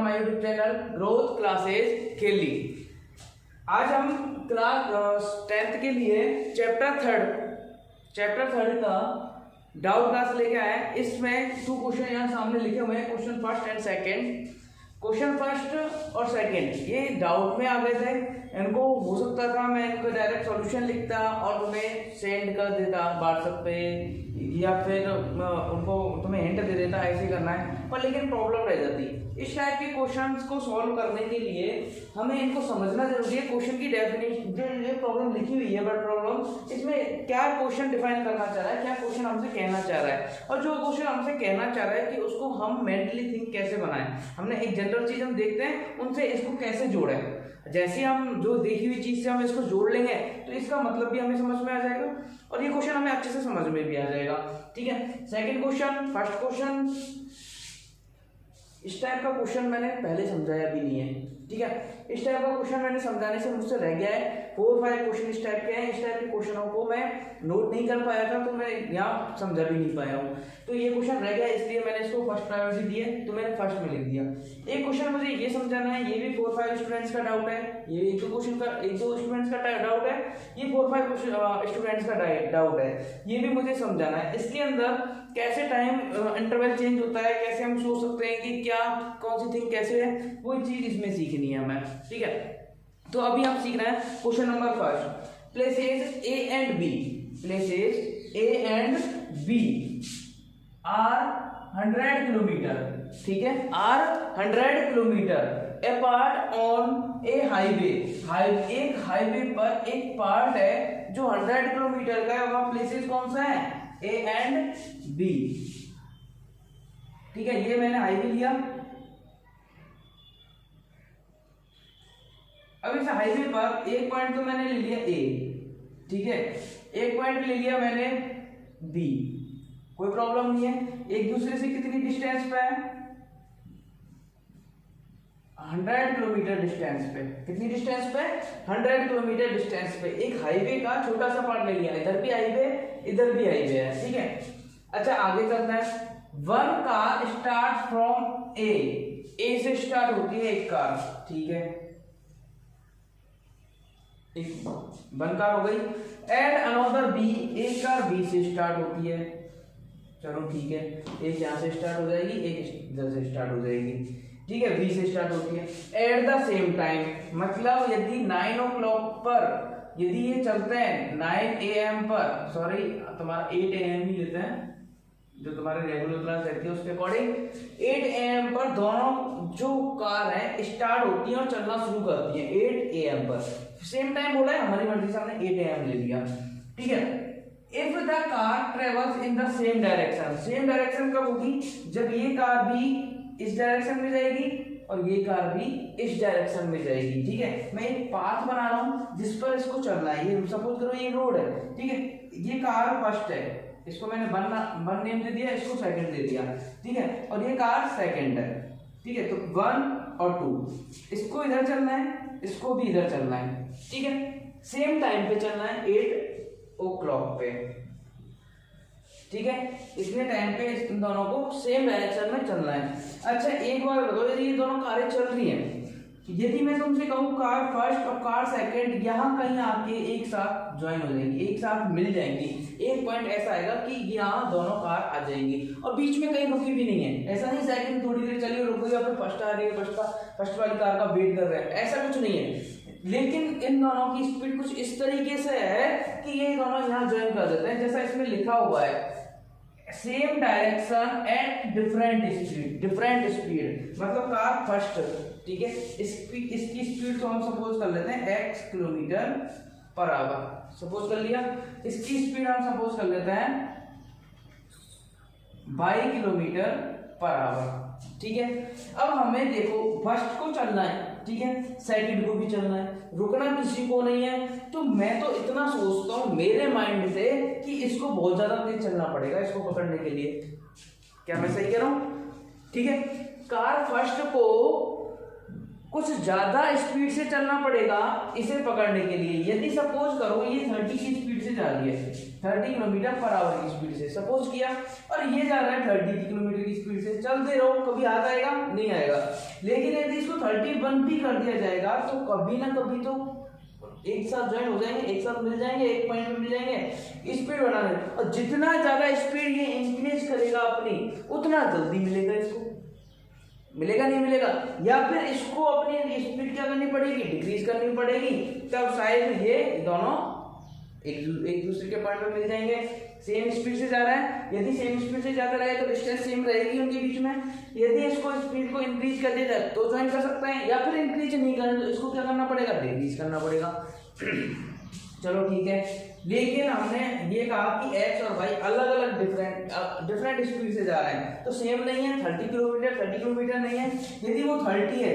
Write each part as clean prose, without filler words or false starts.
On my YouTube channel growth classes खेली। आज हम क्लास 10th के लिए चैप्टर थर्ड का डाउट क्लास लेके आए। इसमें 2 क्वेश्चन यहाँ सामने लिखे हुए हैं, question first and second. Question first और सेकंड ये डाउट में आ गए थे, इनको हो सकता था मैं इनको डायरेक्ट सॉल्यूशन लिखता और तुम्हें सेंड कर देता व्हाट्सएप पे, या फिर उनको तुम्हें हिंट दे देता ऐसे करना है, पर लेकिन प्रॉब्लम रह जाती। इस टाइप के क्वेश्चंस को सॉल्व करने के लिए हमें इनको समझना जरूरी है। क्वेश्चन की डेफिनेशन जो ये प्रॉब्लम लिखी हुई है, बट प्रॉब्लम इसमें क्या क्वेश्चन डिफाइन करना चाह रहा है, क्या क्वेश्चन हमसे कहना चाह रहा है, और जो क्वेश्चन हमसे कहना चाह रहा है कि उसको हम मेंटली थिंक कैसे बनाएं। हमने एक जनरल चीज हम देखते हैं, उनसे इसको कैसे जोड़ें। जैसे हम जो देखी हुई चीज से हम इसको जोड़ लेंगे तो इसका मतलब भी हमें समझ में आ जाएगा और ये क्वेश्चन हमें अच्छे से समझ में भी आ जाएगा। ठीक है, सेकंड क्वेश्चन, फर्स्ट क्वेश्चन, इस टाइप का क्वेश्चन मैंने पहले समझाया भी नहीं है। ठीक है, इस टाइप का क्वेश्चन मैंने समझाने से मुझसे रह गया है। 4-5 क्वेश्चन इस टाइप के हैं। इस टाइप के क्वेश्चनों को मैं नोट नहीं कर पाया था, तो मैं यहाँ समझा भी नहीं पाया हूँ, तो ये क्वेश्चन रह गया, इसलिए मैंने इसको फर्स्ट प्रायोरिटी दी है, तो मैंने फर्स्ट में लिख दिया। एक क्वेश्चन मुझे ये समझाना है, ये भी 4-5 स्टूडेंट्स का डाउट है, ये एक दो स्टूडेंट्स का डाउट है, ये 4-5 स्टूडेंट्स का डाउट है, ये भी मुझे समझाना है। इसके अंदर कैसे टाइम इंटरवल चेंज होता है, कैसे हम सोच सकते हैं कि क्या कौन सी थिंग कैसे है, वो चीज इसमें सीखनी है हमें। ठीक है, तो अभी हम सीख रहे हैं question number first. Places A and B are 100 kilometre, ठीक है, are 100 kilometre apart on a highway. एक हाईवे पर एक पार्ट है जो 100 किलोमीटर का है, वहां प्लेसेस कौन सा है, ए एंड बी। ठीक है, ये मैंने हाईवे लिया। अब इस हाईवे पर एक पॉइंट तो मैंने ले लिया ए, ठीक है, एक पॉइंट ले लिया मैंने बी, कोई प्रॉब्लम नहीं है। एक दूसरे से कितनी डिस्टेंस पे है, 100 किलोमीटर डिस्टेंस पे। कितनी डिस्टेंस पे, 100 किलोमीटर डिस्टेंस पे। एक हाईवे का छोटा सा पार्ट ले लिया, इधर भी हाईवे इधर भी हाईवे है। ठीक है, अच्छा आगे चलते हैं। वन कार स्टार्ट फ्रॉम ए से स्टार्ट होती है एक कार, ठीक है, एक वन कार हो गई। एंड अनदर बी, एक कार बी से स्टार्ट होती है, चलो ठीक है, एक यहाँ से स्टार्ट हो जाएगी, एक इधर से स्टार्ट हो जाएगी, ठीक है, बी से स्टार्ट होती है। एट द सेम टाइम, मतलब यदि 9 o'clock पर, यदि ये चलते हैं 9 AM पर, सॉरी तुम्हारा 8 AM ही लेते हैं, जो तुम्हारे रेगुलर क्लास रहती है उसके अकॉर्डिंग 8 AM पर दोनों जो कार है स्टार्ट होती है और चलना शुरू करती है 8 AM पर। सेम टाइम बोला है, हमारी मर्जी से हमने 8 AM ले लिया। ठीक है, if the car travels in the same direction, same direction कब होगी, जब ये कार भी इस डायरेक्शन में जाएगी और ये कार भी इस डायरेक्शन में जाएगी। ठीक है, मैं एक पाथ बना रहा हूं जिस पर इसको चलना है। ये सपोज करो ये रोड है, ठीक है, ये कार फर्स्ट है, इसको मैंने वन नेम दे दिया, इसको सेकंड दे दिया, ठीक है, और ये कार सेकंड है। ठीक है, तो 1 और 2, इसको इधर चलना है, इसको भी इधर चलना है। ठीक है, सेम टाइम पे चलना है 8 o'clock पे। ठीक है, इतने टाइम पे इन दोनों को सेम डायरेक्शन में चलना है। अच्छा एक बार बताओ, यदि ये दोनों कारें चल रही हैं, यदि मैं तुमसे कहूँ कार फर्स्ट और कार सेकंड यहाँ कहीं आके एक साथ ज्वाइन हो जाएंगी, एक साथ मिल जाएंगी, एक पॉइंट ऐसा आएगा कि यहाँ दोनों कार आ जाएंगी और बीच में कहीं रुकी भी नहीं है। ऐसा नहीं सेकंड थोड़ी देर चली रुक गई, फिर फर्स्ट आ रही है, फर्स्ट वाली कार का वेट कर रहे हैं, ऐसा कुछ नहीं है। लेकिन इन दोनों की स्पीड कुछ इस तरीके से है कि ये दोनों यहाँ ज्वाइन कर देते हैं, जैसा इसमें लिखा हुआ है, same direction at different speed, मतलब कार फर्स्ट, ठीक है, इसकी स्पीड को हम सपोज कर लेते हैं x kilometre per our, suppose कर लिया। इसकी स्पीड हम सपोज कर लेते हैं y किलोमीटर पर आवर। ठीक है, अब हमें देखो फर्स्ट को चलना है, ठीक है, सेकंड को भी चलना है, रुकना किसी को नहीं है। तो मैं तो इतना सोचता हूँ मेरे माइंड से कि इसको बहुत ज्यादा तेज चलना पड़ेगा इसको पकड़ने के लिए। क्या मैं सही कह रहा हूँ? ठीक है, कार फर्स्ट को कुछ ज्यादा स्पीड से चलना पड़ेगा इसे पकड़ने के लिए। यदि सपोज करो ये 30 की स्पीड से जा रही है, 30 किलोमीटर पर आवर की स्पीड से सपोज किया, और ये जा रहा है 30 किलोमीटर की स्पीड से, चलते रहो, कभी हाथ आएगा नहीं आएगा। लेकिन यदि इसको 31 भी कर दिया जाएगा तो कभी ना कभी तो एक साथ ज्वाइन हो जाएंगे, एक साथ मिल जाएंगे, एक पॉइंट पे मिल जाएंगे। स्पीड बढ़ाने, और जितना ज्यादा स्पीड ये इंक्रीज करेगा अपनी, उतना जल्दी मिलेगा इसको। मिलेगा नहीं मिलेगा, या फिर इसको अपनी स्पीड क्या करनी पड़ेगी, डिक्रीज करनी पड़ेगी, तब शायद ये दोनों एक दूसरे के पॉइंट पे मिल जाएंगे। सेम स्पीड से जा रहा है, यदि सेम स्पीड से जाता रहे तो डिस्टेंस सेम रहेगी उनके बीच में। यदि इसको स्पीड को इंक्रीज कर दिया जाए तो ज्वाइन कर सकते हैं, या फिर इंक्रीज नहीं करना तो इसको क्या करना पड़ेगा, डिक्रीज करना पड़ेगा। चलो ठीक है, लेकिन हमने ये कहा कि एक्स और वाई अलग अलग डिफरेंट स्पीड से जा रहे हैं, तो सेम नहीं है। 30 किलोमीटर नहीं है। यदि वो 30 है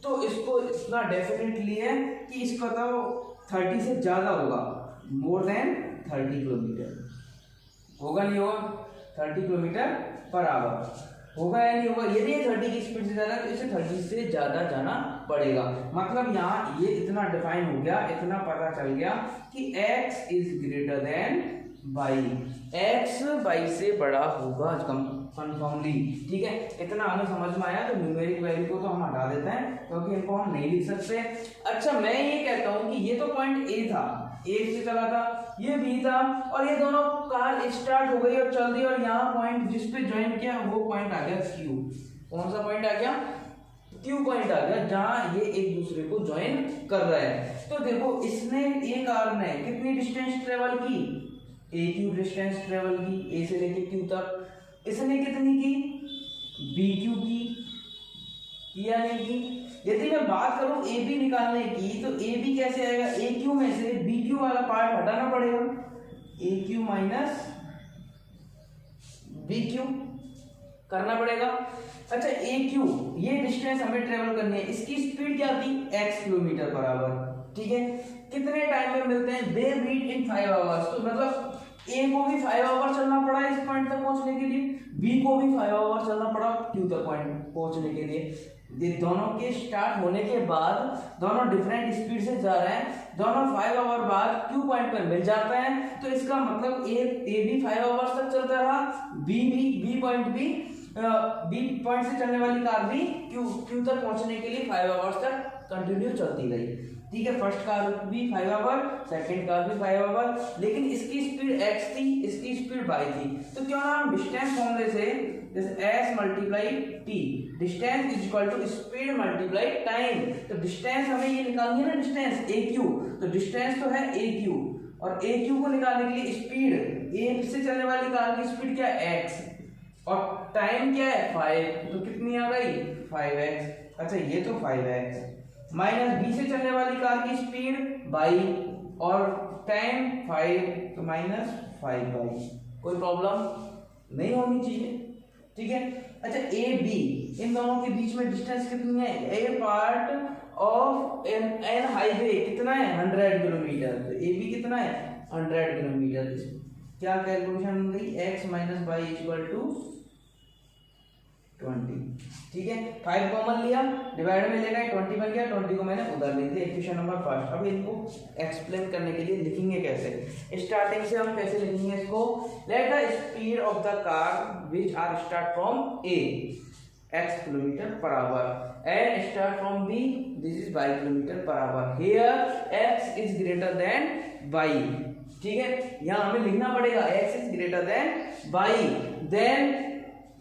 तो इसको इतना डेफिनेटली है कि इसका तो 30 से ज्यादा होगा, मोर देन 30 किलोमीटर होगा, नहीं होगा? 30 किलोमीटर पर आवर होगा या नहीं होगा? यदि ये 30 की स्पीड से जा रहा है तो इसे 30 से ज्यादा जाना पड़ेगा। मतलब यहाँ ये इतना डिफाइन हो गया, इतना पता चल गया कि x is greater than y, x y से बड़ा होगा कन्फर्मली। ठीक है, इतना हमें समझ में आया। तो न्यूमेरिक वैल्यू को तो हम हटा देते हैं क्योंकि इनको हम नहीं लिख सकते। अच्छा, मैं ये कहता हूँ कि ये तो पॉइंट ए था, ए से चला था, ये बी था, और ये दोनों कार स्टार्ट हो गई और चल रही, और यहाँ पॉइंट जिस पे ज्वाइन किया वो पॉइंट आ गया क्यू। कौन सा पॉइंट आ गया? क्यू पॉइंट आ गया, जहां ये एक दूसरे को ज्वाइन कर रहा है। तो देखो, इसने एक कार ने कितनी डिस्टेंस ट्रेवल की, ए क्यू डिस्टेंस ट्रेवल की, ए से लेके क्यू तक। इसने कितनी की, बी क्यू की या नहीं की? यदि मैं बात करूं ए बी निकालने की, तो ए बी कैसे आएगा? ए क्यू में से बी क्यू वाला पार्ट हटाना पड़ेगा, ए क्यू माइनस बी क्यू करना पड़ेगा। अच्छा, ए क्यू ये डिस्टेंस हमें ट्रेवल करनी है, इसकी स्पीड क्या थी, x किलोमीटर पर आवर। ठीक है, कितने टाइम में मिलते हैं, दे मीट इन 5 आवर्स। तो मतलब ए को भी 5 आवर चलना पड़ा इस पॉइंट तक पहुंचने के लिए, बी को भी 5 आवर चलना पड़ा क्यू तक पॉइंट पहुंचने के लिए। ये दोनों के स्टार्ट होने के बाद दोनों डिफरेंट स्पीड से जा रहे हैं, दोनों 5 आवर बाद क्यू पॉइंट पर मिल जाते हैं। तो इसका मतलब ए भी 5 आवर्स तक चलता रहा, बी पॉइंट से चलने वाली कार भी क्यू तक पहुंचने के लिए 5 आवर्स तक कंटिन्यू चलती रही। ठीक है, फर्स्ट कार भी 5 आवर, सेकंड कार भी 5 आवर, लेकिन इसकी स्पीड x थी, इसकी स्पीड y थी। तो क्यों ना हम डिस्टेंस फॉर्मूले से जैसे s multiply t, distance is equal to speed multiply time. तो डिस्टेंस हमें ये निकालनी है ना, डिस्टेंस ए क्यू, तो डिस्टेंस तो है ए क्यू, और ए क्यू को निकालने के लिए स्पीड, ए से चलने वाली कार की स्पीड क्या है, x, और टाइम क्या है 5, तो कितनी आ गई 5x। अच्छा, ये तो 5x माइनस बी से चलने वाली कार की स्पीड बाई, और टाइम 5, तो माइनस 5y। कोई प्रॉब्लम नहीं होनी चाहिए। ठीक है, अच्छा, ए बी इन दोनों के बीच में डिस्टेंस कितनी है, ए पार्ट ऑफ एन हाईवे कितना है 100 किलोमीटर, तो ए बी कितना है 100 किलोमीटर। क्या कैलकुलेशन हो गई, x minus Y equal to 20। ठीक है, 5 कॉमन लिया, डिवाइड में लेगा 20 बन गया, 20 को मैंने उधर लिख दिया, इक्वेशन नंबर फर्स्ट। अब इनको एक्सप्लेन करने के लिए लिखेंगे कैसे, स्टार्टिंग से हम कैसे लिखेंगे इसको। Let the speed of the car which are start from A x kilometre per hour and start from b this is y kilometre per hour, here x is greater than y। ठीक है, यहाँ हमें लिखना पड़ेगा x is greater than y, then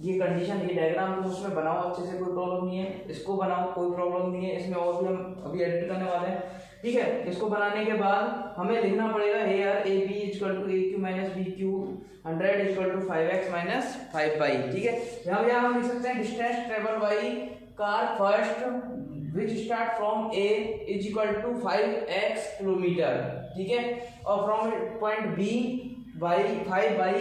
ये condition, ये diagram तुम उसमें बनाओ अच्छे से, कोई प्रॉब्लम नहीं है, इसको बनाओ कोई प्रॉब्लम नहीं है, इसमें और भी हम अभी एडिट करने वाले हैं। ठीक है, इसको बनाने के बाद हमें लिखना पड़ेगा here A B equal to A Q minus B Q 100 equal to 5x minus 5y। ठीक है, यहाँ हम लिख सकते हैं distance travel by car first which start from A is equal to 5x kilometre. ठीक है, और from point B by 5y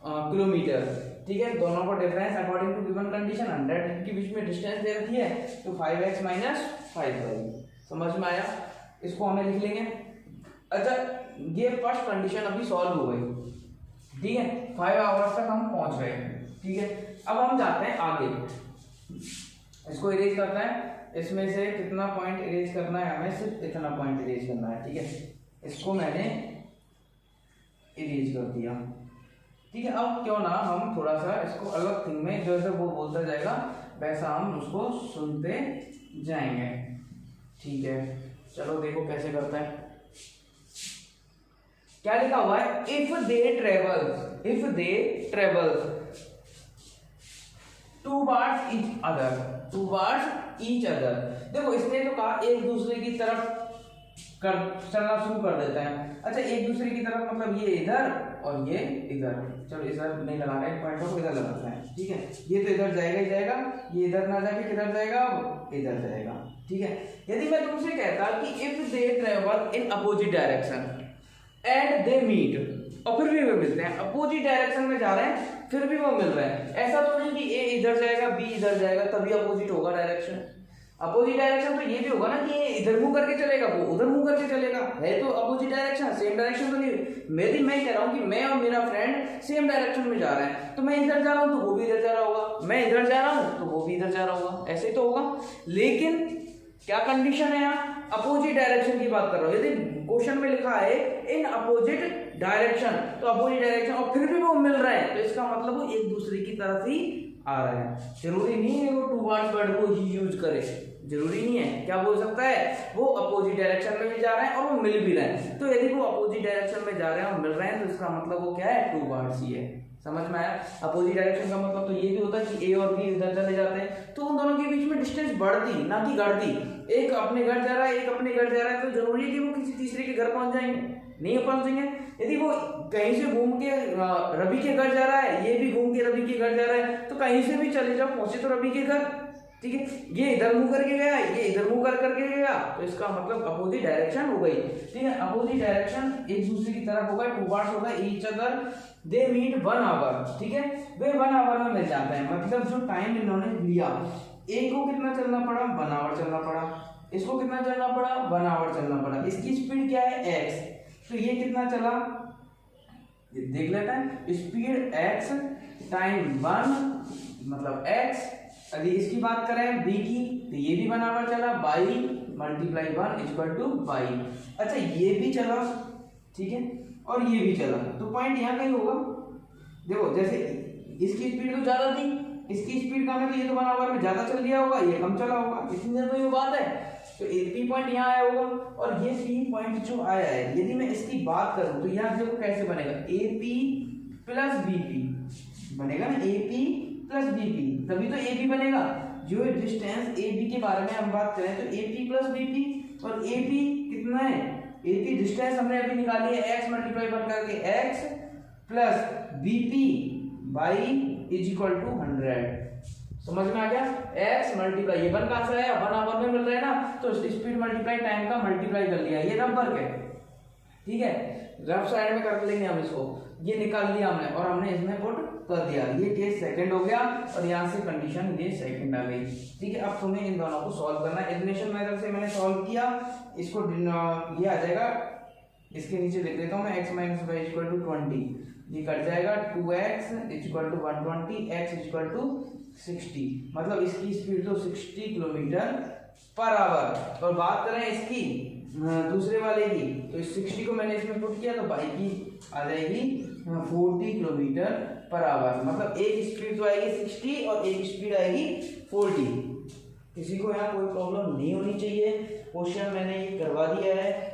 kilometre. ठीक है, दोनों को difference according to given condition 100 के बीच में डिस्टेंस दे रखी है, तो 5x माइनस 5y। समझ में आया, इसको हमें लिख लेंगे। अच्छा, ये फर्स्ट कंडीशन अभी सॉल्व हो गई। ठीक है, 5 आवर्स तक हम पहुंच गए। ठीक है, अब हम जाते हैं आगे। इसको इरेज करना है, इसमें से कितना पॉइंट इरेज करना है हमें, सिर्फ इतना पॉइंट इरेज करना है, ठीक है। इसको मैंने इरेज कर दिया, ठीक है। अब क्यों ना हम थोड़ा सा इसको अलग थिंग में जैसे वो बोलता जाएगा वैसा हम उसको सुनते जाएंगे, ठीक है। चलो देखो कैसे करता है। क्या लिखा हुआ है, if they travel towards each other. देखो इसने तो कहा एक दूसरे की तरफ चलना शुरू कर देते हैं। अच्छा एक दूसरे की तरफ मतलब ये इधर और ये इधर, चलो इधर नहीं लगा रहे पॉइंट को, इधर लगाते हैं, ठीक है। ये तो इधर जाएगा ही जाएगा, ये इधर ना जाके किधर जाएगा, इधर जाएगा, ठीक है। यदि मैं तुमसे कहता कि if they travel in opposite direction and they meet, और फिर भी वो मिलते हैं, अपोजिट डायरेक्शन में जा रहे हैं फिर भी वो मिल रहे हैं। ऐसा तो नहीं कि ए इधर जाएगा बी इधर जाएगा तभी अपोजिट होगा डायरेक्शन। अपोजिट डायरेक्शन तो ये भी होगा ना कि ये इधर मुंह करके चलेगा वो उधर मुंह करके चलेगा, है तो अपोजिट डायरेक्शन, सेम डायरेक्शन तो नहीं। मैं कह रहा हूँ कि मैं और मेरा फ्रेंड सेम डायरेक्शन में जा रहे हैं, तो मैं इधर जा रहा हूँ तो वो भी इधर जा रहा होगा, मैं इधर जा रहा हूँ तो वो भी इधर जा रहा होगा, ऐसे तो होगा। लेकिन क्या कंडीशन है यहाँ, अपोजिट डायरेक्शन की बात कर रहा हूँ। यदि क्वेश्चन में लिखा है इन अपोजिट डायरेक्शन, तो अपोजिट डायरेक्शन और फिर भी वो मिल रहे हैं, तो इसका मतलब वो एक दूसरे की तरफ ही आ रहे हैं। जरूरी नहीं है वो टूवर्ड्स वर्ड को ही यूज करे, जरूरी नहीं है। क्या बोल सकता है, वो अपोजिट डायरेक्शन में भी जा रहे हैं और वो मिल भी रहे हैं। तो यदि वो अपोजिट डायरेक्शन में जा रहे हैं और मिल रहे हैं तो इसका मतलब वो क्या है, टूवर्ड्स ही है। समझ में आया। अपोजिट डायरेक्शन का मतलब तो ये भी होता है कि ए और बी इधर चले जाते हैं, तो उन दोनों के बीच में डिस्टेंस बढ़ती ना कि घटती। एक अपने घर जा रहा है एक अपने घर जा रहा है, तो जरूरी है कि वो किसी तीसरे के घर पहुंच जाएंगे, नहीं पहुंचेंगे। यदि वो कहीं से घूम के रवि के घर जा रहा है, ये भी घूम के रवि के घर जा रहा है, तो कहीं से भी चले जाओ पहुंचे तो रवि के घर, ठीक है। ये इधर मुंह करके गया ये इधर मुंह करके गया, तो इसका मतलब अपोजिट डायरेक्शन हो गई, ठीक है। अपोजिट डायरेक्शन एक दूसरे की तरफ होगा, टूवर्ड्स होगा, each other they meet 1 hour, ठीक है। वे 1 आवर में मिल जाते हैं, मतलब जो टाइम इन्होंने लिया, ए को कितना चलना पड़ा, 1 आवर चलना पड़ा, इसको कितना चलना पड़ा, 1 आवर चलना पड़ा। इसकी स्पीड क्या है, x, तो ये कितना चला देख लेते हैं। स्पीड x टाइम 1 मतलब x। यदि इसकी बात करें b की, तो ये भी 1 आवर चला, by multiply 1 equal two by. अच्छा ये भी चला, ठीक है, और ये भी चला, तो पॉइंट यहाँ कहीं होगा। देखो जैसे इसकी स्पीड तो ज्यादा थी, इसकी स्पीड कम है, तो ये तो 1 आवर में ज्यादा चल दिया होगा, ये कम चला होगा, इसलिए तो ये बात है। तो पी पॉइंट यहाँ आया होगा, और ये पी पॉइंट जो आया है, यदि मैं इसकी बात करूं तो यहाँ देखो कैसे बनेगा, A P plus B P बनेगा ना, A P plus B P, तभी तो ए पी बनेगा। जो डिस्टेंस ए बी के बारे में हम बात करें तो A P plus B P, और ए पी कितना है, ए पी डिस्टेंस हमने अभी निकाली है, x मल्टीप्लाई बन करके x plus B P by is equal to 100। समझ में आ गया, x मल्टीप्लाई ये 1 कहां से आया, 1 आवर में मिल रहा है ना, तो स्पीड मल्टीप्लाई टाइम का मल्टीप्लाई कर लिया, ये रफ वर्क है, ठीक है। रफ साइड में कर लेंगे हम इसको, ये निकाल लिया हमने और हमने इसमें पुट कर दिया, ये केस सेकंड हो गया, और यहाँ से कंडीशन ये सेकंड आ गई, ठीक है। अब तुम्हें इन दोनों को सॉल्व करना है। एलिमिनेशन मेथड से मैंने सॉल्व किया, इसको ये आ जाएगा, इसके नीचे लिख देता हूँ मैं, x minus Y equal to 20, ये कट जाएगा, 2x equal to 120, x equal to 60, मतलब इसकी स्पीड तो 60 किलोमीटर पर आवर। और बात करें इसकी दूसरे वाले की, तो इस 60 को मैंने इसमें पुट किया, तो बाइक की आ जाएगी 40 किलोमीटर पर आवर, मतलब एक स्पीड तो आएगी 60 और एक स्पीड आएगी 40। किसी को यहाँ कोई प्रॉब्लम नहीं होनी चाहिए, क्वेश्चन मैंने ये करवा दिया है,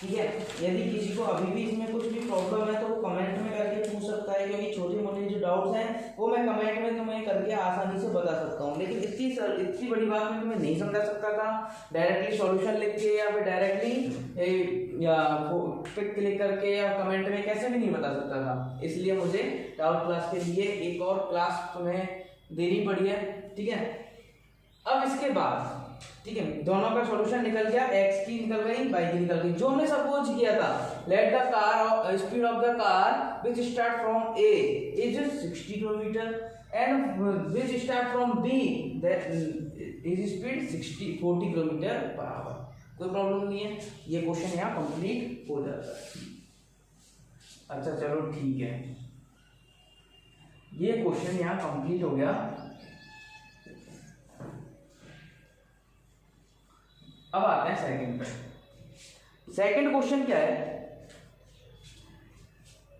ठीक है। यदि किसी को अभी भी इसमें कुछ भी प्रॉब्लम है तो वो कमेंट में करके पूछ सकता है, क्योंकि छोटे मोटे जो डाउट्स हैं वो मैं कमेंट में तुम्हें करके आसानी से बता सकता हूँ, लेकिन इतनी बड़ी बात मैं तुम्हें नहीं समझा सकता था डायरेक्टली सॉल्यूशन लिख के, या फिर डायरेक्टली या पिक क्लिक करके, या कमेंट में कैसे भी नहीं बता सकता था। इसलिए मुझे डाउट क्लास के लिए एक और क्लास तुम्हें देनी पड़ी है, ठीक है। अब इसके बाद, ठीक है, दोनों का सॉल्यूशन निकल गया, x की निकल गई, y की निकल गई। जो हमने सपोज किया था, let the car speed of the car which start from a is 60 kilometre and which start from b that is speed 40 kilometre per our. कोई प्रॉब्लम नहीं है, ये क्वेश्चन यहाँ कंप्लीट हो जाता है। अच्छा चलो ठीक है, ये क्वेश्चन यहाँ कंप्लीट हो गया। अब आते हैं सेकंड पे। सेकंड क्वेश्चन क्या है,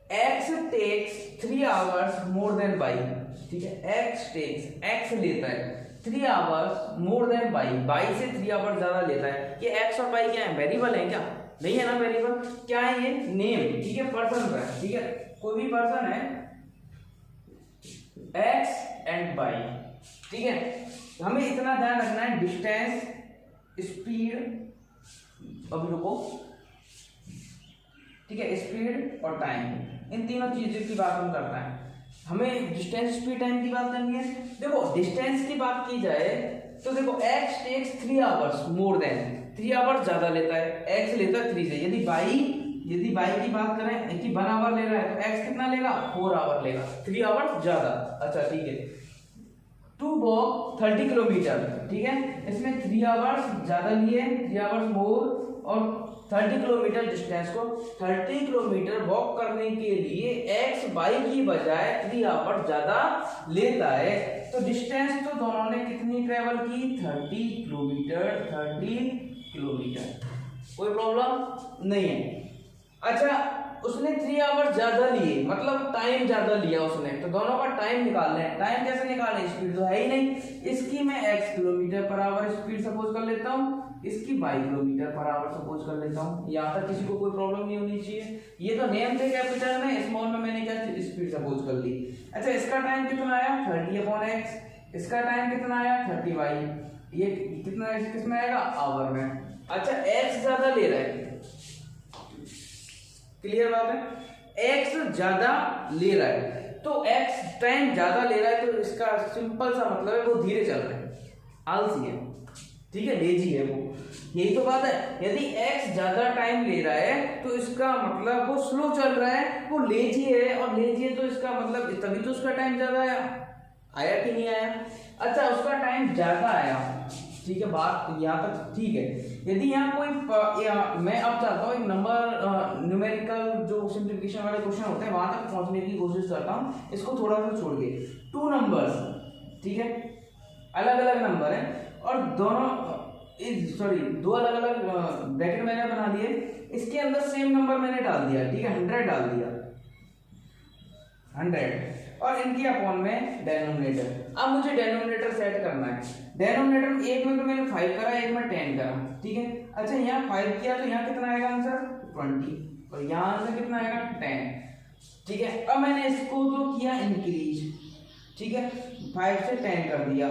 x takes 3 hours more than y, ठीक है, x लेता है 3 hours more than y से 3 hours ज्यादा लेता है। ये x और y क्या है, वेरिएबल है क्या, नहीं है ना वेरिएबल, क्या है ये, नेम, ठीक है, पर्सन का है, ठीक है, कोई भी पर्सन है x एंड y, ठीक है। हमें इतना ध्यान रखना है, डिस्टेंस, स्पीड, अभी रुको, ठीक है, स्पीड और टाइम, इन तीनों चीजों की बात हम करते हैं। हमें डिस्टेंस, स्पीड, टाइम की बात करनी है। देखो डिस्टेंस की बात की जाए तो देखो x takes 3 hours more than, 3 hours ज्यादा लेता है, x लेता है 3 से। यदि y की बात करें कि 1 आवर ले रहा है तो x कितना लेगा, 4 आवर लेगा, 3 आवर्स ज्यादा। अच्छा ठीक है, टू वॉक 30 किलोमीटर, ठीक है, इसमें 3 आवर्स ज्यादा लिए, 3 आवर्स मोर, और 30 किलोमीटर डिस्टेंस को 30 किलोमीटर वॉक करने के लिए x y की बजाय 3 आवर ज्यादा लेता है। तो डिस्टेंस तो दोनों ने कितनी ट्रेवल की, 30 किलोमीटर, 30 किलोमीटर, कोई प्रॉब्लम नहीं है। अच्छा, उसने 3 आवर ज्यादा लिए, मतलब टाइम ज्यादा लिया उसने, तो दोनों का टाइम निकालना है। टाइम कैसे निकालें, स्पीड तो है ही नहीं, इसकी मैं x kilometre per our speed suppose कर लेता हूँ, इसकी y kilometre per our suppose कर लेता हूँ। यहाँ तक किसी को कोई प्रॉब्लम नहीं होनी चाहिए। ये तो नेम थे कैपिटल में, स्मॉल में मैंने क्या स्पीड सपोज कर ली। अच्छा, इसका टाइम कितना आया, 30/x, इसका टाइम कितना आया, 30y, ये कितना किसमें आएगा, आवर में। अच्छा, x ज्यादा ले रहा है, क्लियर बात है, x ज्यादा ले रहा है, तो x टाइम ज्यादा ले रहा है, तो इसका सिंपल सा मतलब है वो धीरे चल रहा है, आलसी है, ठीक है, लेजी है वो, यही तो बात है। यदि x ज्यादा टाइम ले रहा है तो इसका मतलब वो स्लो चल रहा है, वो लेजी है, और लेजी है तो इसका मतलब तभी तो उसका टाइम ज्यादा आया कि नहीं आया। अच्छा, उसका टाइम ज्यादा आया, ठीक है, बात यहाँ तक ठीक है। यदि यहाँ कोई मैं अब चाहता हूँ एक नंबर, न्यूमेरिकल जो सिंप्लीफिकेशन वाले क्वेश्चन होते हैं वहां तक पहुंचने की कोशिश करता हूँ, इसको थोड़ा सा छोड़ के। 2 नंबर्स, ठीक है, अलग अलग नंबर है, और दोनों सॉरी 2 अलग अलग ब्रैकेट मैंने बना दिए, इसके अंदर सेम नंबर मैंने डाल दिया, ठीक है, 100 डाल दिया, 100, और इनकी अपॉन में डेनोमिनेटर। अब मुझे डेनोमिनेटर सेट करना है। डेनोमिनेटर एक में तो मैंने 5 करा, एक में 10 करा, ठीक है। अच्छा, यहाँ 5 किया तो यहाँ कितना आएगा आंसर, 20, और यहाँ आंसर कितना आएगा, 10, ठीक है। अब मैंने इसको तो किया इंक्रीज, ठीक है, 5 से 10 कर दिया,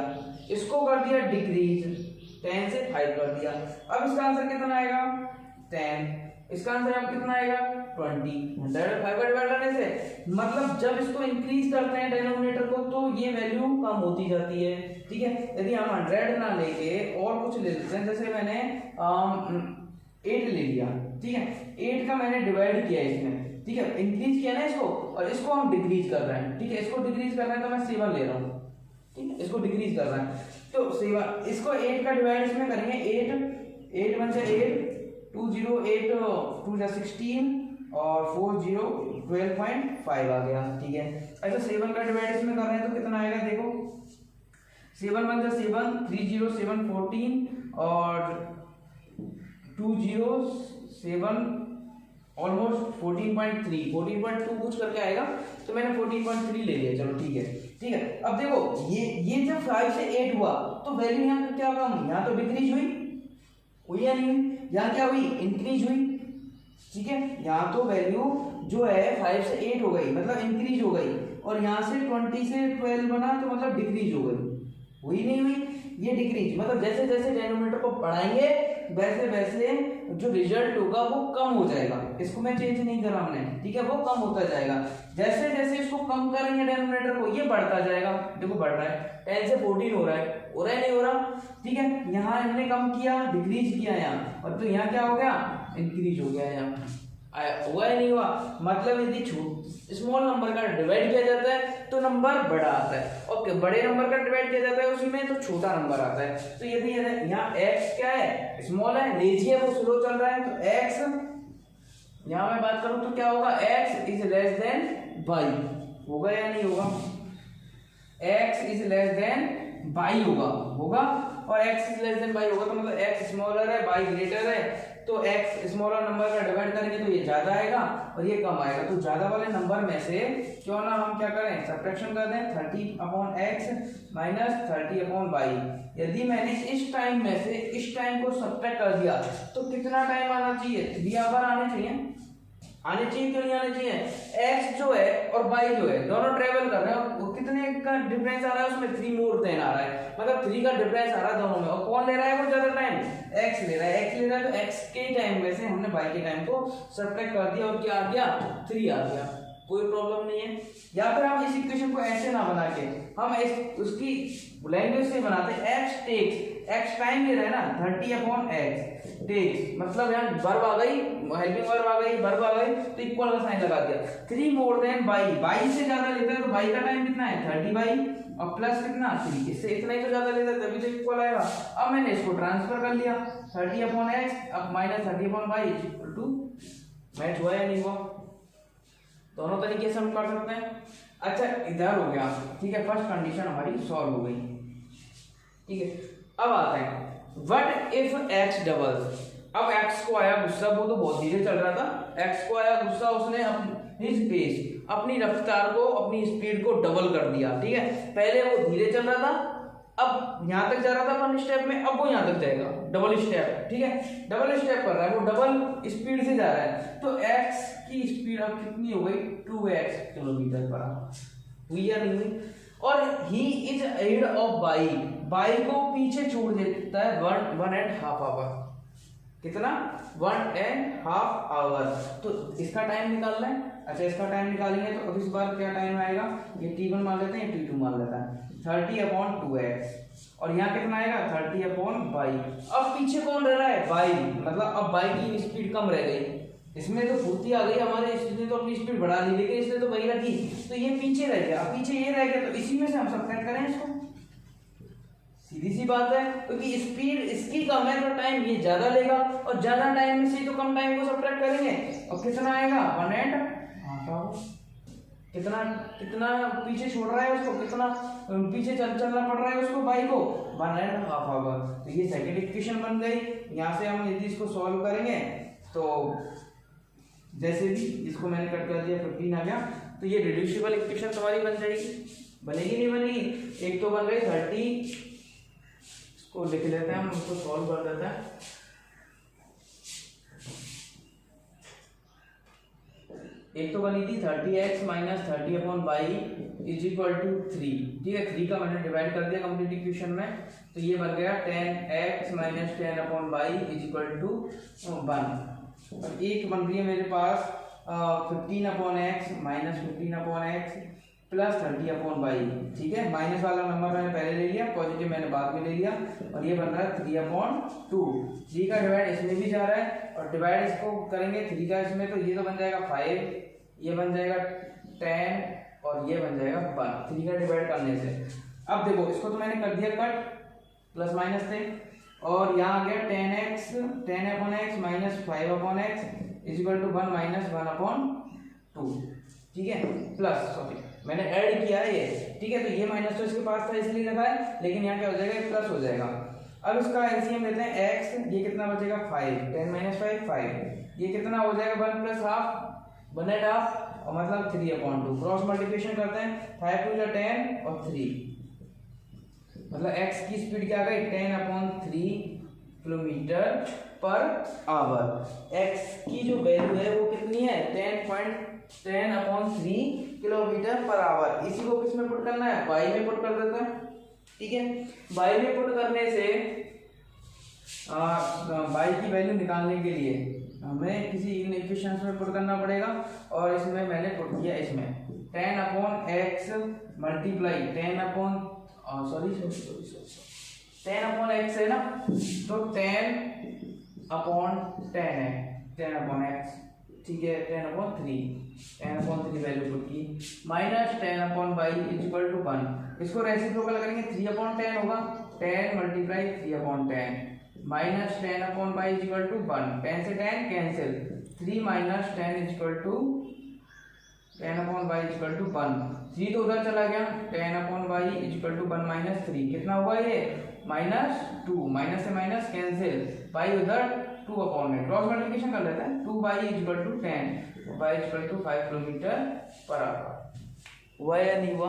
इसको कर दिया डिक्रीज, 10 से 5 कर दिया। अब इसका आंसर कितना आएगा, 10, इसका आंसर अब कितना आएगा, 20। 100 5 का डिवाइड करने से मतलब जब इसको इंक्रीज करते हैं डेनोमिनेटर को तो ये वैल्यू कम होती जाती है, ठीक है। यदि हम 100 ना लेके और कुछ ले लेते हैं, जैसे मैंने 8 ले लिया, ठीक है, 8 का मैंने डिवाइड किया इसमें, ठीक है, इंक्रीज किया ना इसको, और इसको हम डिक्रीज कर रहे हैं, ठीक है, इसको डिक्रीज कर रहे हैं तो मैं 7 ले रहा हूँ, ठीक है, इसको डिक्रीज कर रहा है तो 7, इसको 8 का डिवाइड इसमें करेंगे, 8 1 से 8, 2 0 8 2 16, और 4 0 12.5 आ गया, ठीक है। ऐसा 7 का डिवाइड इसमें कर रहे हैं तो कितना आएगा, देखो 7 1 से 7, 3 0 7 14, और 2 0 7 ऑलमोस्ट 14.3 14.2 कुछ करके आएगा, तो मैंने 14.3 ले लिया, चलो ठीक है, ठीक है। अब देखो ये जब 5 से 8 हुआ तो वैल्यू यहाँ क्या होगा, यहाँ तो डिक्रीज हुई या नहीं हुई, यहाँ क्या हुई, इंक्रीज हुई, ठीक है। यहाँ तो वैल्यू जो है 5 से 8 हो गई, मतलब इंक्रीज हो गई, और यहाँ से 20 से 12 बना तो मतलब डिक्रीज हो गई, हुई नहीं हुई, ये डिक्रीज, मतलब जैसे जैसे डेनोमिनेटर को बढ़ाएंगे वैसे वैसे जो रिजल्ट होगा वो कम हो जाएगा। इसको मैं चेंज नहीं करा हमने, ठीक है, वो कम होता जाएगा। जैसे जैसे इसको कम करेंगे डेनोमिनेटर को, ये बढ़ता जाएगा, देखो बढ़ रहा है, 10 से 14 हो रहा है नहीं हो रहा, ठीक है। यहाँ हमने कम किया, डिक्रीज किया यहाँ, और तो यहाँ क्या हो गया, इंक्रीज हो गया, यहाँ हुआ है नहीं हुआ। मतलब यदि स्मॉल नंबर का डिवाइड किया जाता है तो नंबर बड़ा आता है, और बड़े नंबर का डिवाइड किया जाता है उसी में तो छोटा नंबर आता है। तो यदि यहाँ x क्या है, स्मॉल है, लेजी है, वो स्लो चल रहा है, तो x यहाँ मैं बात करूं तो क्या होगा, x is less than y, होगा या नहीं होगा, x is less than by होगा और x is less than by होगा, तो मतलब x स्मॉलर है बाई ग्रेटर है, तो x स्मॉलर नंबर का डिवाइड करेंगे तो ये ज्यादा आएगा और ये कम आएगा। तो ज्यादा वाले नंबर में से क्यों ना हम क्या करें, सब्ट्रैक्शन कर दें 30/x माइनस 30/y। यदि मैंने इस टाइम में से इस टाइम को सब्ट्रैक्ट कर दिया तो कितना टाइम आना चाहिए, 3 आवर आने चाहिए क्यों नहीं आने चाहिए। x जो है और y जो है दोनों ट्रेवल कर रहे हैं, और कितने का डिफरेंस आ रहा है उसमें, 3 मोर देन आ रहा है, मतलब 3 का डिफरेंस आ रहा है दोनों में। और कौन ले रहा है वो ज्यादा टाइम, x ले रहा है, तो x के टाइम में से हमने y के टाइम को सब्ट्रैक्ट कर दिया और क्या आ गया, 3 आ गया, कोई प्रॉब्लम नहीं है। या फिर हम इस इक्वेशन को ऐसे ना बना के हम उसकी लैंग्वेज से बनाते हैं, x टाइम ले रहा है ना 30/x टेक्स, मतलब यहाँ वर्ब आ गई, हेल्पिंग वर्ब आ गई तो इक्वल का साइन लगा दिया। 3 मोर देन y से ज्यादा लेता है तो y का टाइम कितना है 30y और प्लस कितना 3, इससे इतना ही तो ज्यादा लेता है तभी तो इक्वल आएगा। अब मैंने इसको ट्रांसफर कर लिया 30/x अब minus 30/y equal to, match हुआ या नहीं हुआ, दोनों तरीके से हम कर सकते हैं। अच्छा इधर हो गया, ठीक है, फर्स्ट कंडीशन हमारी सॉल्व हो गई, ठीक है। अब आते हैं व्हाट इफ x डबल्स। अब x को आया गुस्सा, वो तो बहुत धीरे चल रहा था, x को आया गुस्सा, उसने हिज पेस अपनी रफ्तार को, अपनी स्पीड को डबल कर दिया, ठीक है। पहले वो धीरे चल रहा था, अब यहां तक जा रहा था 1 स्टेप में, अब वो यहां तक जाएगा डबल स्टेप, ठीक है, डबल स्टेप कर रहा है, वो डबल स्पीड से जा रहा है। तो x की स्पीड अब कितनी हो गई 2x किलोमीटर पर आवर, हुई या नहीं हुई। और he is ahead of Y को पीछे छोड़ देता है 1.5 आवर, कितना 1.5 आवर। तो इसका टाइम निकालना है, अच्छा इसका टाइम निकालेंगे तो अब इस बार क्या टाइम आएगा, ये t1 मान लेते हैं, t2 मान लेता है, 30/2x और यहाँ कितना आएगा 30/y। अब पीछे कौन रह रहा है y, मतलब अब y की स्पीड कम रह गई, इसमें तो फुर्ती आ गई हमारे, इसने तो अपनी स्पीड बढ़ा दी लेकिन इसने तो वही रखी, तो ये पीछे रह गया, अब पीछे ये रह गया, तो इसी में से हम सब्ट्रैक्ट करें इसको, सीधी सी बात है, क्योंकि स्पीड इसकी कम है तो टाइम ये ज्यादा लेगा और ज्यादा टाइम में से तो कम टाइम को सब्ट्रैक्ट करेंगे और कितना आएगा 1.5 आवर। कितना पीछे छोड़ रहा है उसको, कितना पीछे चलना पड़ रहा है उसको बाई को 1.5 आवर। तो ये सेकंड इक्वेशन बन गई। यहाँ से हम यदि इसको सॉल्व करेंगे तो जैसे भी इसको मैंने कट कर दिया 15 आ गया, तो ये रिड्यूसिबल इक्वेशन तुम्हारी बन जाएगी, बनेगी नहीं बनेगी। एक तो बन गई 30, इसको लिख लेते हैं हम, उसको सॉल्व कर देते हैं। एक तो बनी थी 30x minus 30/y is equal to 3, ठीक है, 3 का मैंने डिवाइड कर दिया कंप्लीट इक्वेशन में, तो ये बन गया 10x minus 10/y is equal to 1। और एक बन रही है मेरे पास 15/x minus 15/x plus 30/y, ठीक है, माइनस वाला नंबर मैंने पहले ले लिया, पॉजिटिव मैंने बाद में ले लिया, और ये बन रहा है 3/2। 3 का डिवाइड इसमें भी जा रहा है और डिवाइड इसको करेंगे 3 का इसमें, तो ये तो बन जाएगा 5, ये बन जाएगा 10 और ये बन जाएगा 1, 3 का डिवाइड करने से। अब देखो इसको तो मैंने कर दिया कट, प्लस माइनस थे, और यहाँ आ गया 10x minus 5/x is equal to 1 minus 1/2, ठीक है, प्लस सॉरी मैंने ऐड किया है ये, ठीक है, तो ये माइनस तो इसके पास था इसलिए लगा है, लेकिन यहाँ क्या हो जाएगा प्लस हो जाएगा। अब इसका एलसीएम लेते हैं x, ये कितना बचेगा 5, 10 माइनस 5, ये कितना हो जाएगा 1 प्लस हाफ 1.5 और मतलब 3/2। क्रॉस मल्टीप्लिकेशन करते हैं, 5 2 10 और 3, मतलब x की स्पीड क्या आ गई 10/3 किलोमीटर पर आवर। x की जो वैल्यू है वो कितनी है 10/3 किलोमीटर पर आवर। इसी को किस में पुट करना है, y में पुट कर देते हैं, ठीक है। y में पुट करने से y की वैल्यू निकालने के लिए हमें किसी इक्वेशन में पुट करना पड़ेगा, और इसमें मैंने पुट किया इसमें 10/x मल्टीप्लाई 10/x है ना, तो 10/10 है 10/x, ठीक है, 10/3 वैल्यू पुट की, minus 10/y is equal to 1। इसको रेसिप्रोकल करेंगे 3/10 होगा, 10 multiply 3/10 minus 10/y is equal to 1, 10 से 10 cancel, 3 minus 10 is equal to 10/y=1, 3 तो उधर चला गया, 10/y=1 - 3 कितना हुआ ये -2, माइनस से माइनस कैंसिल, y उधर 2/में क्रॉस मल्टीप्लिकेशन कर लेते हैं, 2y=10, y=5 km/h हुआ या नहीं हुआ,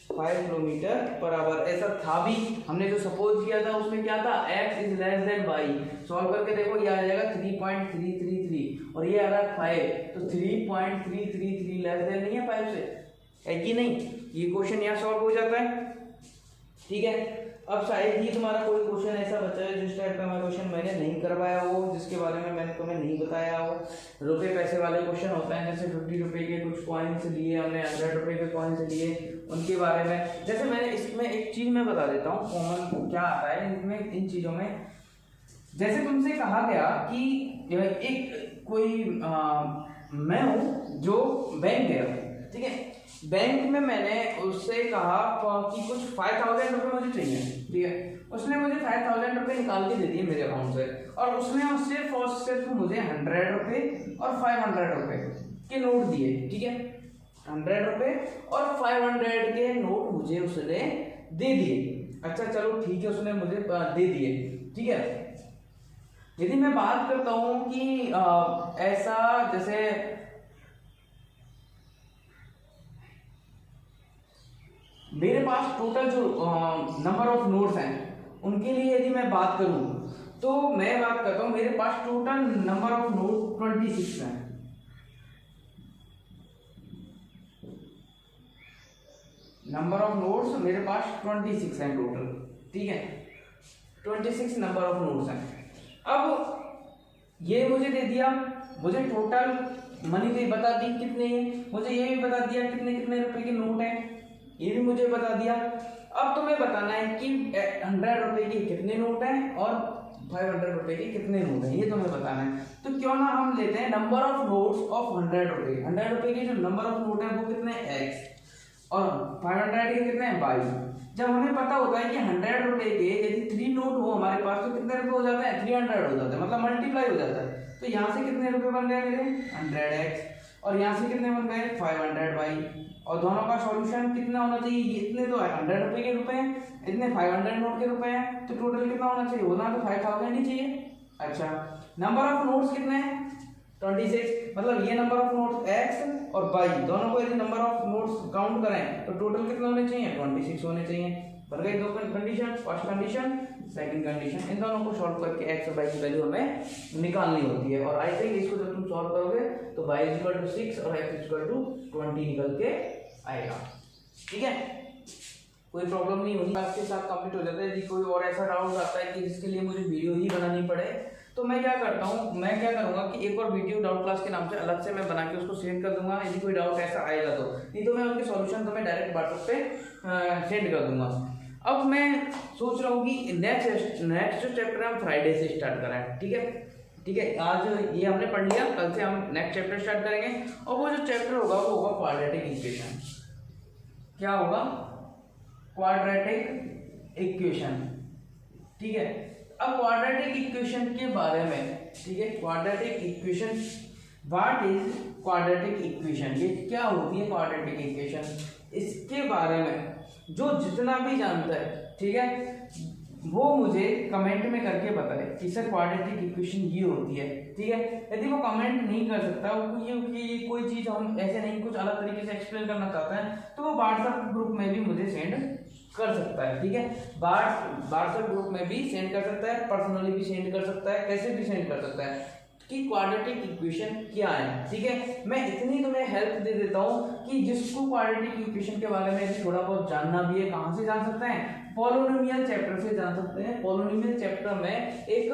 5 km/h ऐसा था भी। हमने जो सपोज किया था उसमें क्या था, x is less than y, solve करके देखो ये आ जाएगा 3.333 और ये आ रहा है 5, तो 3.333 लेस देन नहीं है 5 से, है कि नहीं, ये क्वेश्चन यहाँ सॉल्व हो जाता है। ठीक है, अब शायद ही तुम्हारा कोई क्वेश्चन ऐसा बचा है जिस टाइप का मैं क्वेश्चन मैंने नहीं करवाया हो, जिसके बारे में मैंने तुम्हें नहीं बताया हो। रुपए पैसे वाले क्वेश्चन होते हैं, जैसे 50 रुपए के कुछ कॉइन्स लिए हमने, 100 रुपए के कॉइन्स लिए, उनके बारे में। जैसे मैंने इसमें एक चीज मैं बता देता हूँ कॉमन क्या आता है इनमें, इन चीजों में। जैसे तुमसे कहा गया कि एक कोई मैं हूँ जो बैंक गया, ठीक है, बैंक में मैंने उससे कहा कि कुछ 5000 रुपये मुझे चाहिए, ठीक है, उसने मुझे 5000 रुपये निकाल के दे दिए मेरे अकाउंट से, और उसने उससे फर्स्ट सिर्फ मुझे 100 रुपये और 500 रुपये के नोट दिए, ठीक है, 100 रुपये और 500 के नोट मुझे उसने दे दिए। अच्छा चलो ठीक है, उसने मुझे दे दिए, ठीक है। यदि मैं बात करता हूं कि ऐसा जैसे मेरे पास टोटल जो नंबर ऑफ नोट्स हैं उनके लिए यदि मैं बात करूं तो मैं बात करता हूं मेरे पास टोटल नंबर ऑफ नोट 26 हैं। नंबर ऑफ नोट्स मेरे पास 26 हैं टोटल, ठीक है, 26 नंबर ऑफ नोट्स हैं। अब ये मुझे दे दिया, मुझे टोटल मनी दे बता दी कितने हैं, मुझे ये भी बता दिया कितने कितने रुपए के नोट हैं, ये भी मुझे बता दिया। अब तुम्हें बताना है कि 100 रुपए के कितने नोट हैं और 500 रुपए के कितने नोट हैं, ये तुम्हें बताना है। तो क्यों ना हम लेते हैं नंबर ऑफ नोट्स ऑफ 100 रुपए। 100 रुपए के जो नंबर ऑफ नोट है वो कितने x और 500 के कितने y। जब हमें पता होता है कि 100 रुपए के यदि 3 नोट हो हमारे पास तो कितने रुपए हो जाते हैं, 300 हो जाते हैं, मतलब मल्टीप्लाई हो जाता है। तो यहाँ से कितने रुपए बन गए मेरे 100x और यहाँ से कितने बन गए 500y, और दोनों का सॉल्यूशन कितना होना चाहिए, इतने तो 100 रुपए के रुपए हैं, इतने 500 नोट के रुपए हैं, तो टोटल कितना होना चाहिए, होना तो 5000 ही चाहिए। अच्छा, नंबर ऑफ नोट्स कितने हैं 26, मतलब ये नंबर ऑफ नोट्स x और y दोनों को यदि नंबर ऑफ नोट्स काउंट करें तो टोटल कितने होने चाहिए 26 होने चाहिए। बन गई दो condition, first condition second condition. इन दोनों को सॉल्व करके x और y की वैल्यू हमें निकालनी होती है, और आई थिंक इसको जब तुम सॉल्व करोगे तो y 6 और x 20 निकल के आएगा, ठीक है, कोई प्रॉब्लम नहीं होगी, आपके साथ कंप्लीट हो जाता है। यदि कोई और ऐसा डाउट आता है कि जिसके लिए मुझे वीडियो ही बनानी पड़े तो मैं क्या करता हूँ, मैं क्या करूंगा कि एक और वीडियो डाउट क्लास के नाम से अलग से मैं बना के उसको सेंड कर दूंगा, यदि कोई डाउट ऐसा आएगा तो, नहीं तो मैं उनके सॉल्यूशन तुम्हें डायरेक्ट व्हाट्सएप पे सेंड कर दूंगा। अब मैं सोच रहा हूँ कि नेक्स्ट चैप्टर हम फ्राइडे से स्टार्ट कराएं, ठीक है, ठीक है, आज ये हमने पढ़ लिया, कल से हम नेक्स्ट चैप्टर स्टार्ट करेंगे, और वो जो चैप्टर होगा वो होगा क्वाड्रेटिक इक्वेशन। क्या होगा, क्वाड्रेटिक इक्वेशन, ठीक है। अब क्वाड्रेटिक इक्वेशन के बारे में, ठीक है, quadratic equation, what is quadratic equation, ये क्या होती है क्वाड्रेटिक इक्वेशन, इसके बारे में जो जितना भी जानता है, ठीक है, वो मुझे कमेंट में करके बताए कि सर क्वाड्रेटिक इक्वेशन ये होती है, ठीक है। यदि वो कमेंट नहीं कर सकता, वो ये कोई चीज हम ऐसे नहीं कुछ अलग तरीके से एक्सप्लेन करना चाहता है तो वो व्हाट्सएप ग्रुप में भी मुझे सेंड कर सकता है, ठीक है, व्हाट्सएप ग्रुप में भी सेंड कर सकता है, पर्सनली भी सेंड कर सकता है, कैसे भी सेंड कर सकता है कि क्वाड्रेटिक इक्वेशन क्या है, ठीक है। मैं इतनी तुम्हें हेल्प दे देता हूँ कि जिसको क्वाड्रेटिक इक्वेशन के बारे में थोड़ा बहुत जानना भी है, कहाँ से जान सकते हैं, पॉलिनोमियल चैप्टर से जान सकते हैं। पॉलिनोमियल चैप्टर में एक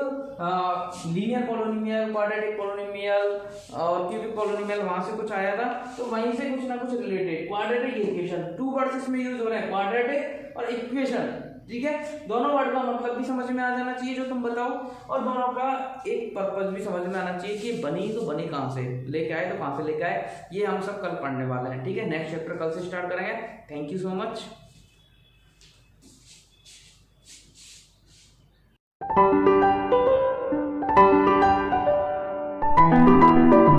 लीनियर पॉलिनोमियल, क्वाड्रेटिक पॉलिनोमियल और क्यूबिक पॉलिनोमियल वहां से कुछ आया था, तो वहीं से कुछ ना कुछ रिलेटेड क्वाड्रेटिक इक्वेशन, 2 वर्ड्स इसमें यूज हो रहे हैं, क्वाड्रेटिक और इक्वेशन, ठीक है। दोनों वर्ड का मतलब भी समझ में आ जाना चाहिए जो तुम बताओ, और दोनों का एक पर्पस भी समझ में आना चाहिए कि बनी तो बनी कहाँ से, लेके आए तो कहाँ से लेके आए, ये हम सब कल पढ़ने वाले हैं, ठीक है। नेक्स्ट चैप्टर कल से स्टार्ट करेंगे। Thank you so much.